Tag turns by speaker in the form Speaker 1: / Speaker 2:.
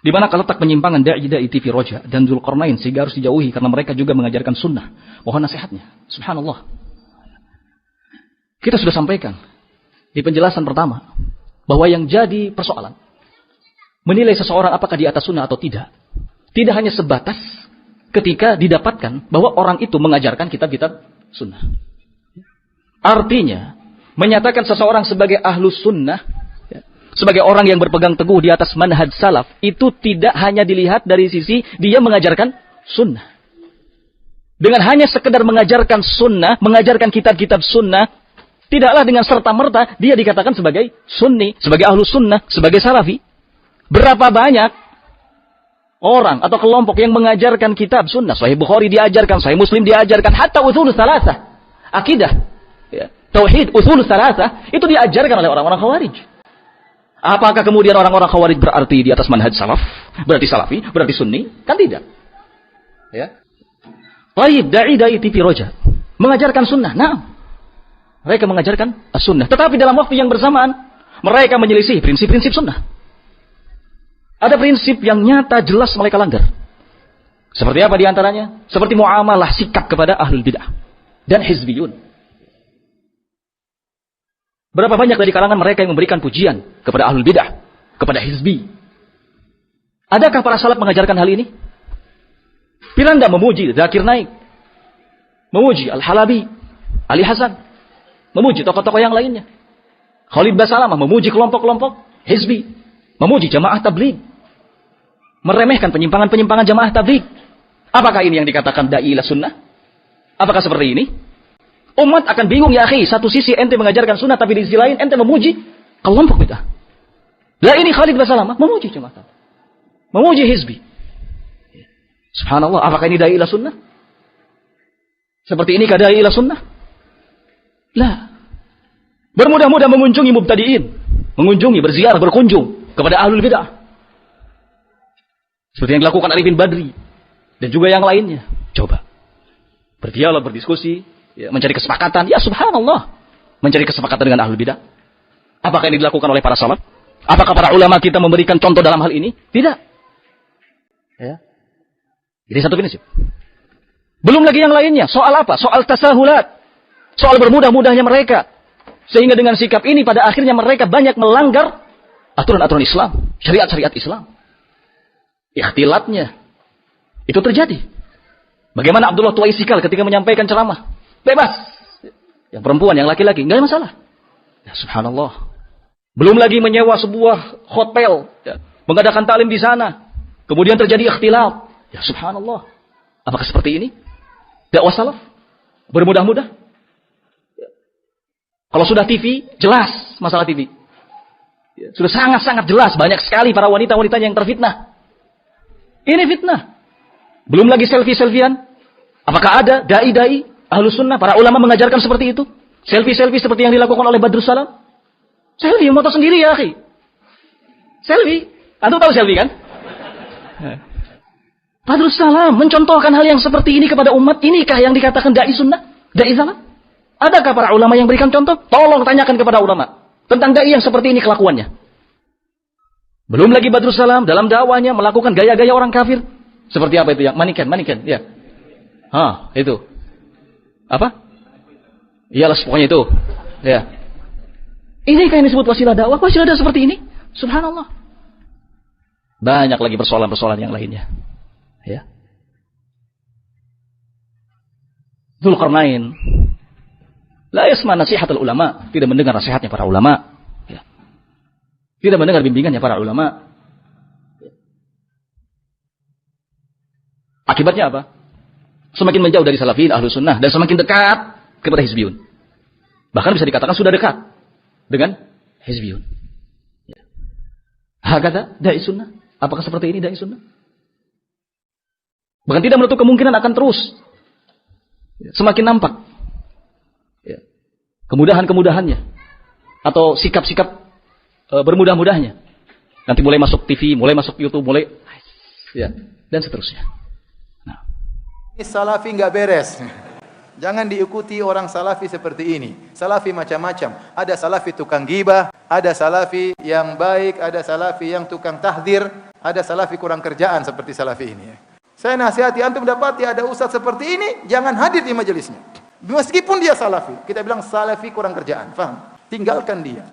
Speaker 1: Di mana letak penyimpangan da'i TV Roja dan Dzulqarnain sehingga harus dijauhi karena mereka juga mengajarkan sunnah. Mohon nasihatnya. Subhanallah. Kita sudah sampaikan di penjelasan pertama bahwa yang jadi persoalan menilai seseorang apakah di atas sunnah atau tidak hanya sebatas ketika didapatkan bahwa orang itu mengajarkan kitab-kitab sunnah. Artinya menyatakan seseorang sebagai ahlus sunnah, sebagai orang yang berpegang teguh di atas manhaj salaf, itu tidak hanya dilihat dari sisi dia mengajarkan sunnah. Dengan hanya sekedar mengajarkan sunnah, mengajarkan kitab-kitab sunnah, tidaklah dengan serta-merta dia dikatakan sebagai sunni, sebagai ahlus sunnah, sebagai salafi. Berapa banyak orang atau kelompok yang mengajarkan kitab sunnah, Sahih Bukhari diajarkan, Sahih Muslim diajarkan, hatta usul salasah, akidah, tauhid, usul salasah, itu diajarkan oleh orang-orang Khawarij. Apakah kemudian orang-orang Khawarij berarti di atas manhaj salaf? Berarti salafi? Berarti sunni? Kan tidak. Ya. Baik, da'i TV Roja mengajarkan sunnah. Nah, mereka mengajarkan sunnah. Tetapi dalam waktu yang bersamaan, mereka menyelisih prinsip-prinsip sunnah. Ada prinsip yang nyata jelas mereka langgar. Seperti apa diantaranya? Seperti muamalah sikap kepada ahlul bid'ah dan hizbiyun. Berapa banyak dari kalangan mereka yang memberikan pujian kepada ahlul bid'ah, kepada hizbi. Adakah para salaf mengajarkan hal ini? Bila anda memuji Zakir Naik, memuji Al-Halabi, Ali Hasan, memuji tokoh-tokoh yang lainnya, Khalid Basalamah, memuji kelompok-kelompok hizbi, memuji jamaah tabligh, meremehkan penyimpangan-penyimpangan jamaah tabligh. Apakah ini yang dikatakan da'i ila sunnah? Apakah seperti ini? Umat akan bingung, ya akhi. Satu sisi ente mengajarkan sunnah, tapi di sisi lain ente memuji kelompok bid'ah. Lah ini Khalid Basalamah memuji jamaah tabligh, memuji hizbi. Subhanallah, apakah ini da'i ila sunnah? Seperti ini kah da'i ila sunnah? Lah. Bermudah-mudah mengunjungi mubtadi'in, mengunjungi, berziarah, berkunjung kepada ahlul bid'ah. Seperti yang dilakukan Ali bin Badri dan juga yang lainnya. Coba berdialog, berdiskusi, ya, mencari kesepakatan. Ya subhanallah, mencari kesepakatan dengan ahlul bidah. Apakah ini dilakukan oleh para salaf? Apakah para ulama kita memberikan contoh dalam hal ini? Tidak. Ya. Jadi satu prinsip. Belum lagi yang lainnya. Soal apa? Soal tasahulat. Soal bermudah-mudahnya mereka. Sehingga dengan sikap ini pada akhirnya mereka banyak melanggar aturan-aturan Islam, syariat-syariat Islam. Ikhtilatnya itu terjadi. Bagaimana Abdullah Tuwaisikal ketika menyampaikan ceramah? Bebas. Yang perempuan, yang laki-laki, enggak ada masalah. Ya subhanallah. Belum lagi menyewa sebuah hotel, ya, mengadakan taklim di sana. Kemudian terjadi ikhtilat. Ya subhanallah. Apakah seperti ini? Dakwah salaf? Bermudah-mudah? Ya. Kalau sudah TV, jelas masalah TV. Ya, sudah sangat-sangat jelas. Banyak sekali para wanita-wanita yang terfitnah. Ini fitnah. Belum lagi selfie-selfian. Apakah ada da'i-da'i ahlus sunnah, para ulama mengajarkan seperti itu? Selfie-selfie seperti yang dilakukan oleh Badrus Salam? Selfie, moto sendiri ya akhi. Selfie. Antum tahu selfie kan? Badrus Salam mencontohkan hal yang seperti ini kepada umat. Inikah yang dikatakan da'i sunnah? Da'i salaf? Adakah para ulama yang berikan contoh? Tolong tanyakan kepada ulama tentang da'i yang seperti ini kelakuannya. Belum lagi Badrus Salam dalam dakwahnya melakukan gaya-gaya orang kafir. Seperti apa itu yang maniken, ya. Itu. Apa? Iyalah pokoknya itu. Ya. Ini kan yang disebut wasilah dakwah. Wasilah dakwah seperti ini. Subhanallah. Banyak lagi persoalan-persoalan yang lainnya. Ya. Dzulqarnain la yasma nasihatul ulama, tidak mendengar nasihatnya para ulama. Ya. Tidak mendengar bimbingannya para ulama. Ya. Akibatnya apa? Semakin menjauh dari salafin, ahlus sunnah, dan semakin dekat kepada hizbiyun. Bahkan bisa dikatakan sudah dekat dengan hizbiyun. Ya. Hakata da'i sunnah. Apakah seperti ini da'i sunnah? Bahkan tidak menutup kemungkinan akan terus semakin nampak ya, kemudahan-kemudahannya atau sikap-sikap bermudah-mudahnya. Nanti mulai masuk TV, mulai masuk YouTube, mulai ya, dan seterusnya. Nah.
Speaker 2: Ini salafi nggak beres. Jangan diikuti orang salafi seperti ini. Salafi macam-macam. Ada salafi tukang ghibah, Ada salafi yang baik, ada salafi yang tukang tahdzir, ada salafi kurang kerjaan seperti salafi ini. Saya nasihati antum dapati ada ustaz seperti ini, jangan hadir di majelisnya. Meskipun dia salafi, kita bilang salafi kurang kerjaan, faham? Tinggalkan dia.